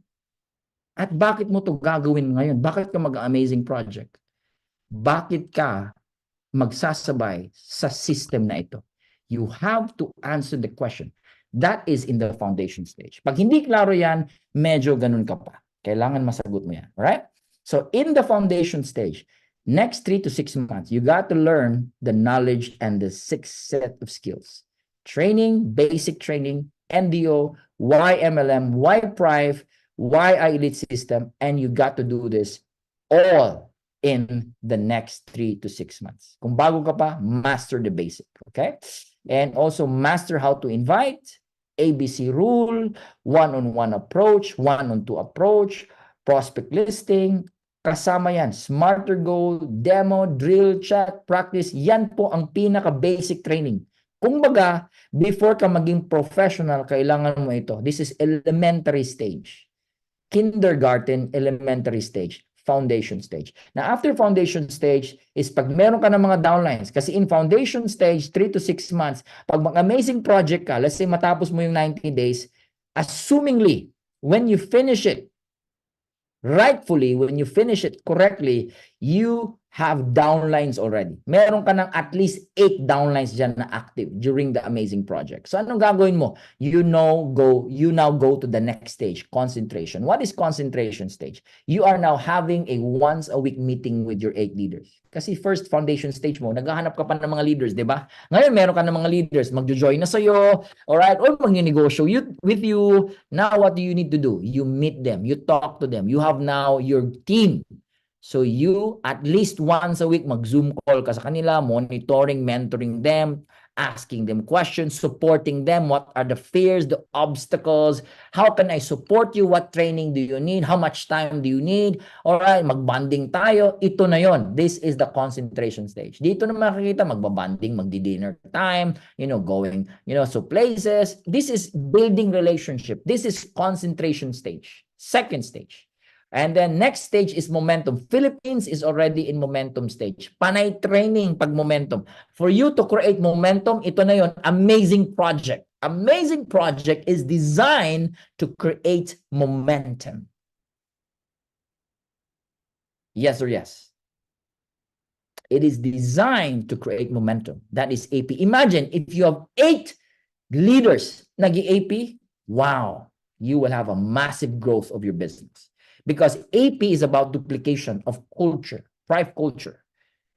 At bakit mo to gagawin ngayon? Bakit ka mag-amazing project? Bakit ka magsasabay sa system na ito? You have to answer the question. That is in the foundation stage. Pag hindi klaro yan, medyo ganun ka pa. Kailangan masagot mo yan. Alright? So in the foundation stage, next 3 to 6 months, you got to learn the knowledge and the 6 set of skills. Training, basic training, NDO, why MLM, why Prive, why Elite System, and you got to do this all in the next 3 to 6 months. Kung bago ka pa, master the basic, okay? And also master how to invite, ABC rule, one-on-one approach, one-on-two approach, prospect listing, kasama yan, smarter goal, demo, drill, chat, practice, yan po ang pinaka-basic training. Kung baga, before ka maging professional, kailangan mo ito. This is elementary stage. Kindergarten, elementary stage, foundation stage. Now, after foundation stage is pag meron ka ng mga downlines. Kasi in foundation stage, 3 to 6 months, pag mag-amazing project ka, let's say matapos mo yung 90 days, assumingly, when you finish it, rightfully, when you finish it correctly, you have downlines already. Meron ka ng at least 8 downlines dyan na active during the amazing project. So anong gagawin mo? You now go to the next stage, concentration. What is concentration stage? You are now having a once a week meeting with your 8 leaders. Kasi first foundation stage mo, naghahanap ka pa ng mga leaders, di ba? Ngayon meron ka ng mga leaders, magjo-join na sa'yo, alright, or mag-negosyo with you. Now what do you need to do? You meet them, you talk to them. You have now your team. So you, at least once a week, mag-Zoom call ka sa kanila, monitoring, mentoring them, asking them questions, supporting them. What are the fears, the obstacles? How can I support you? What training do you need? How much time do you need? Alright, mag-bonding tayo. Ito na yon. This is the concentration stage. Dito na makikita, magbabanding, magdi-dinner time, going, so places. This is building relationship. This is concentration stage. Second stage. And then next stage is momentum. Philippines is already in momentum stage. Panay training pag momentum. For you to create momentum, ito na yon, amazing project. Amazing project is designed to create momentum. Yes or yes? It is designed to create momentum. That is AP. Imagine if you have 8 leaders nag-AP, wow, you will have a massive growth of your business. Because AP is about duplication of culture, Prive culture.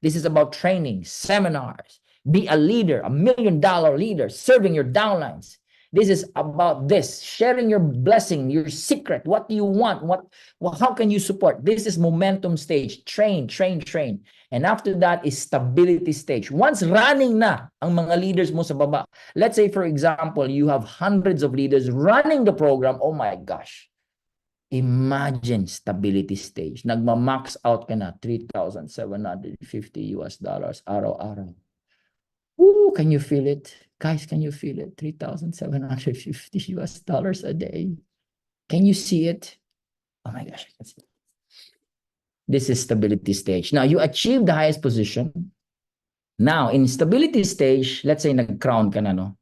This is about training, seminars. Be a leader, $1 million leader, serving your downlines. This is about this, sharing your blessing, your secret. What do you want? How can you support? This is momentum stage. Train, train, train. And after that is stability stage. Once running na ang mga leaders mo sa baba. Let's say, for example, you have hundreds of leaders running the program. Oh my gosh. Imagine stability stage. Nagma-max out ka na $3,750 araw-araw. Ooh, can you feel it? Guys, can you feel it? $3,750 a day. Can you see it? Oh my gosh, I can see it. This is stability stage. Now, you achieve the highest position. Now, in stability stage, let's say nag-crown ka na, no?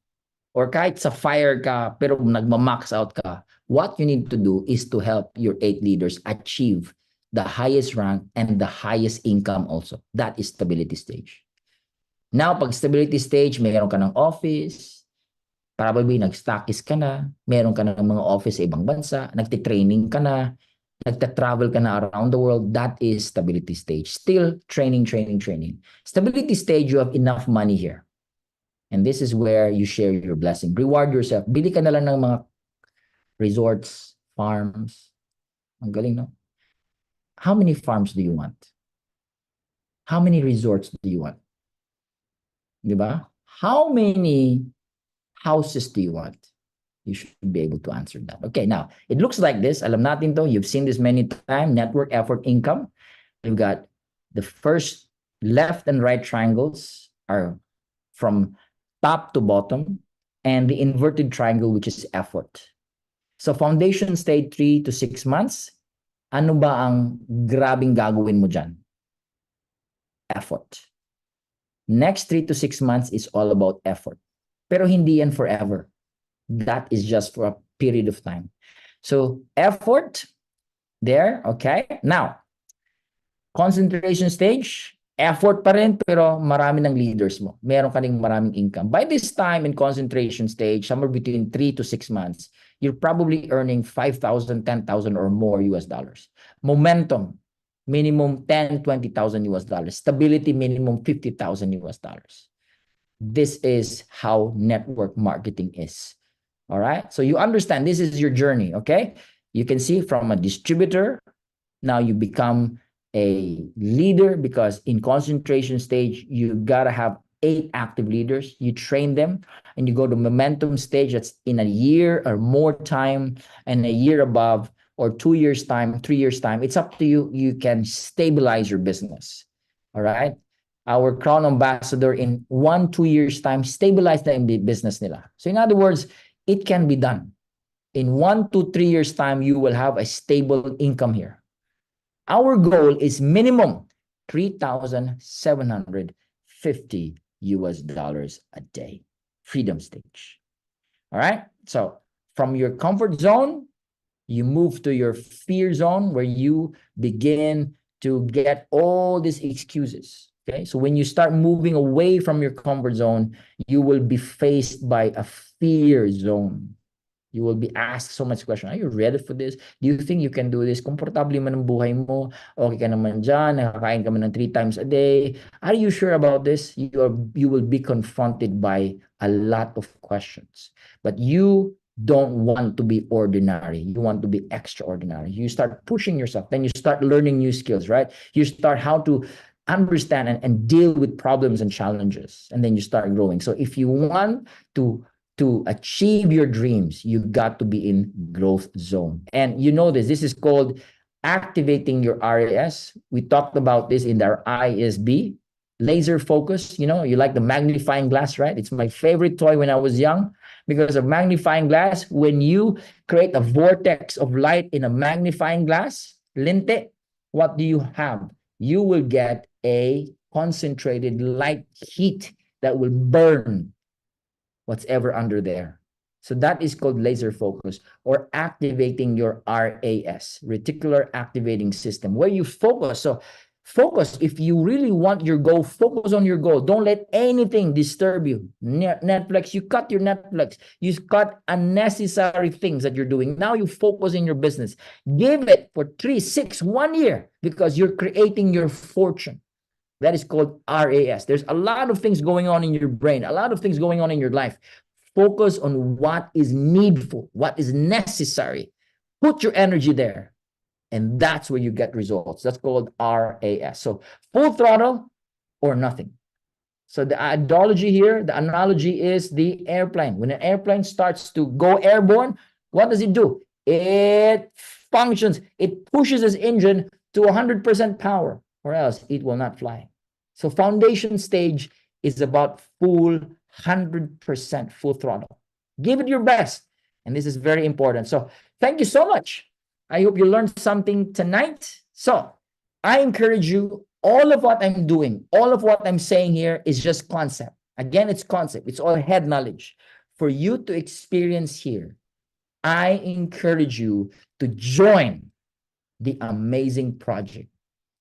Or kahit sa fire ka, pero nagma-max out ka, what you need to do is to help your 8 leaders achieve the highest rank and the highest income also. That is stability stage. Now, pag stability stage, mayroon ka ng office, Probably nag-stockist ka na, meron ka na ng mga office sa ibang bansa, nagte-training ka na, nagta-travel ka na around the world. That is stability stage. Still training, training, training. Stability stage, you have enough money here. And this is where you share your blessing. Reward yourself. Bili ka na lang ng mga resorts, farms. Ang galing, no? How many farms do you want? How many resorts do you want? Diba? How many houses do you want? You should be able to answer that. Okay, now, it looks like this. Alam natin to. You've seen this many times. Network, effort, income. You've got the first left and right triangles are from top to bottom, and the inverted triangle, which is effort. So foundation stayed 3 to 6 months. Ano ba ang grabing gagawin mo dyan? Effort. Next 3 to 6 months is all about effort. Pero hindi yan forever. That is just for a period of time. So effort there, okay? Now, concentration stage, effort pa rin, pero marami ng leaders mo. Meron ka ning maraming income. By this time in concentration stage, somewhere between 3 to 6 months, you're probably earning 5,000, 10,000 or more US dollars. Momentum, minimum 10, 20,000 US dollars. Stability, minimum 50,000 US dollars. This is how network marketing is. All right? So you understand this is your journey, okay? You can see from a distributor, now you become a leader, because in concentration stage, you got to have 8 active leaders. You train them, and you go to momentum stage. That's in a year or more time, and a year above, or 2 years time, 3 years time. It's up to you. You can stabilize your business. All right? Our crown ambassador in 1-2 years time, stabilize the business nila. So in other words, it can be done. In 1 to 3 years time, you will have a stable income here. Our goal is minimum 3,750 US dollars a day. Freedom stage. All right. So from your comfort zone, you move to your fear zone, where you begin to get all these excuses. Okay. So when you start moving away from your comfort zone, you will be faced by a fear zone. You will be asked so much question. Are you ready for this? Do you think you can do this? Komportable man ang buhay mo? Okay ka naman dyan? Nakakain ka man ng 3 times a day? Are you sure about this? You will be confronted by a lot of questions. But you don't want to be ordinary. You want to be extraordinary. You start pushing yourself. Then you start learning new skills, right? You start how to understand and deal with problems and challenges. And then you start growing. So if you want to achieve your dreams, you got to be in growth zone. And you know this is called activating your RAS. We talked about this in our ISB, laser focus. You know, you like the magnifying glass, right? It's my favorite toy when I was young, because of magnifying glass. When you create a vortex of light in a magnifying glass, lente, what do you have? You will get a concentrated light heat that will burn what's ever under there. So that is called laser focus, or activating your RAS, reticular activating system, where you focus. So focus. If you really want your goal, focus on your goal. Don't let anything disturb you. Netflix, you cut your Netflix. You cut unnecessary things that you're doing. Now you focus in your business. Give it for 3, 6, 1 year, because you're creating your fortune. That is called RAS. There's a lot of things going on in your brain, a lot of things going on in your life. Focus on what is needful, what is necessary. Put your energy there. And that's where you get results. That's called RAS. So full throttle or nothing. So the ideology here, the analogy is the airplane. When an airplane starts to go airborne, what does it do? It functions. It pushes its engine to 100% power, or else it will not fly. So foundation stage is about full 100% full throttle. Give it your best. And this is very important. So thank you so much. I hope you learned something tonight. So I encourage you, all of what I'm doing, all of what I'm saying here is just concept. Again, it's concept. It's all head knowledge. For you to experience here, I encourage you to join the amazing project.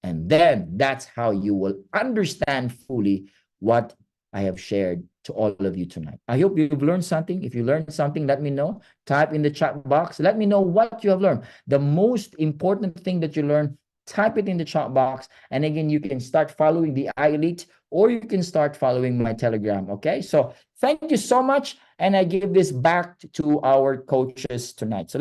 And then that's how you will understand fully what I have shared to all of you tonight. I hope you've learned something. If you learned something, let me know. Type in the chat box. Let me know what you have learned. The most important thing that you learned, type it in the chat box. And again, you can start following the iElite, or you can start following my Telegram. Okay. So thank you so much. And I give this back to our coaches tonight. So